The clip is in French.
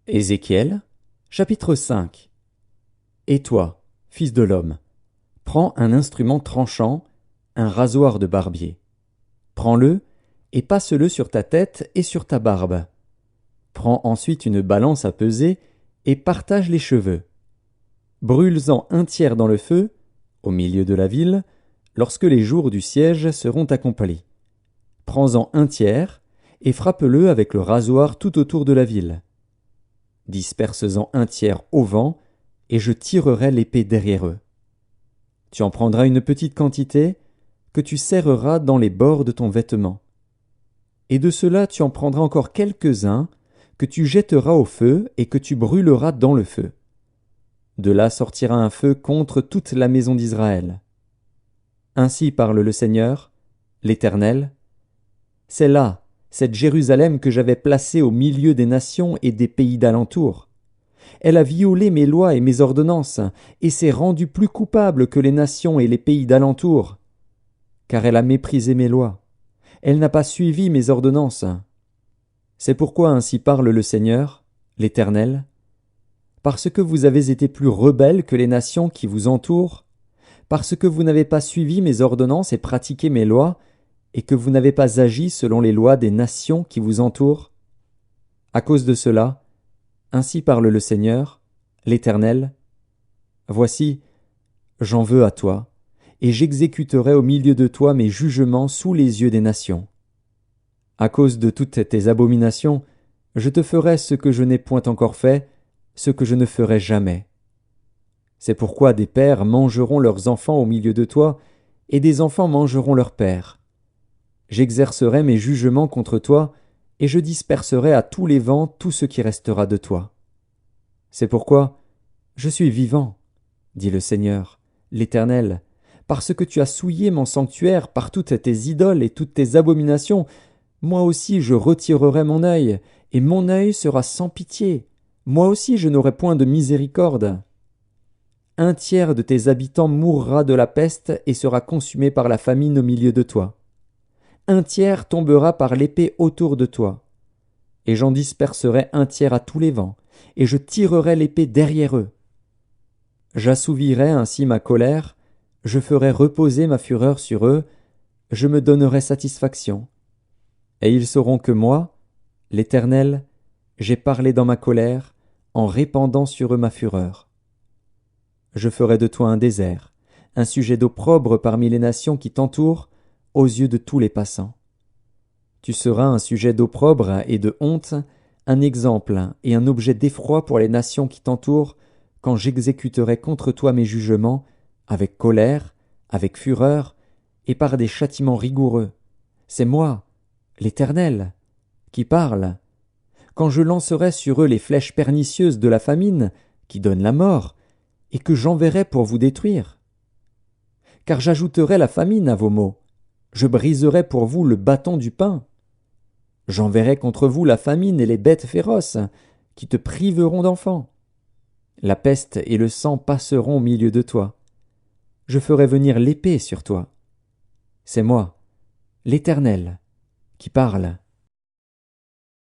Ézéchiel, chapitre 5. Et toi, fils de l'homme, prends un instrument tranchant, un rasoir de barbier. Prends-le et passe-le sur ta tête et sur ta barbe. Prends ensuite une balance à peser et partage les cheveux. Brûle-en un tiers dans le feu, au milieu de la ville, lorsque les jours du siège seront accomplis. Prends-en un tiers et frappe-le avec le rasoir tout autour de la ville. Disperse-en un tiers au vent, et je tirerai l'épée derrière eux. Tu en prendras une petite quantité, que tu serreras dans les bords de ton vêtement. Et de cela tu en prendras encore quelques-uns, que tu jetteras au feu et que tu brûleras dans le feu. De là sortira un feu contre toute la maison d'Israël. Ainsi parle le Seigneur, l'Éternel. C'est là, cette Jérusalem que j'avais placée au milieu des nations et des pays d'alentour. Elle a violé mes lois et mes ordonnances, et s'est rendue plus coupable que les nations et les pays d'alentour. Car elle a méprisé mes lois. Elle n'a pas suivi mes ordonnances. C'est pourquoi ainsi parle le Seigneur, l'Éternel. Parce que vous avez été plus rebelles que les nations qui vous entourent, parce que vous n'avez pas suivi mes ordonnances et pratiqué mes lois, et que vous n'avez pas agi selon les lois des nations qui vous entourent. À cause de cela, ainsi parle le Seigneur, l'Éternel. Voici, j'en veux à toi, et j'exécuterai au milieu de toi mes jugements sous les yeux des nations. À cause de toutes tes abominations, je te ferai ce que je n'ai point encore fait, ce que je ne ferai jamais. C'est pourquoi des pères mangeront leurs enfants au milieu de toi, et des enfants mangeront leurs pères. J'exercerai mes jugements contre toi, et je disperserai à tous les vents tout ce qui restera de toi. C'est pourquoi je suis vivant, dit le Seigneur, l'Éternel, parce que tu as souillé mon sanctuaire par toutes tes idoles et toutes tes abominations. Moi aussi je retirerai mon œil, et mon œil sera sans pitié. Moi aussi je n'aurai point de miséricorde. Un tiers de tes habitants mourra de la peste et sera consumé par la famine au milieu de toi. Un tiers tombera par l'épée autour de toi. Et j'en disperserai un tiers à tous les vents, et je tirerai l'épée derrière eux. J'assouvirai ainsi ma colère, je ferai reposer ma fureur sur eux, je me donnerai satisfaction. Et ils sauront que moi, l'Éternel, j'ai parlé dans ma colère, en répandant sur eux ma fureur. Je ferai de toi un désert, un sujet d'opprobre parmi les nations qui t'entourent, aux yeux de tous les passants. Tu seras un sujet d'opprobre et de honte, un exemple et un objet d'effroi pour les nations qui t'entourent, quand j'exécuterai contre toi mes jugements, avec colère, avec fureur, et par des châtiments rigoureux. C'est moi, l'Éternel, qui parle. Quand je lancerai sur eux les flèches pernicieuses de la famine, qui donnent la mort, et que j'enverrai pour vous détruire. Car j'ajouterai la famine à vos maux, je briserai pour vous le bâton du pain. J'enverrai contre vous la famine et les bêtes féroces, qui te priveront d'enfants. La peste et le sang passeront au milieu de toi. Je ferai venir l'épée sur toi. C'est moi, l'Éternel, qui parle.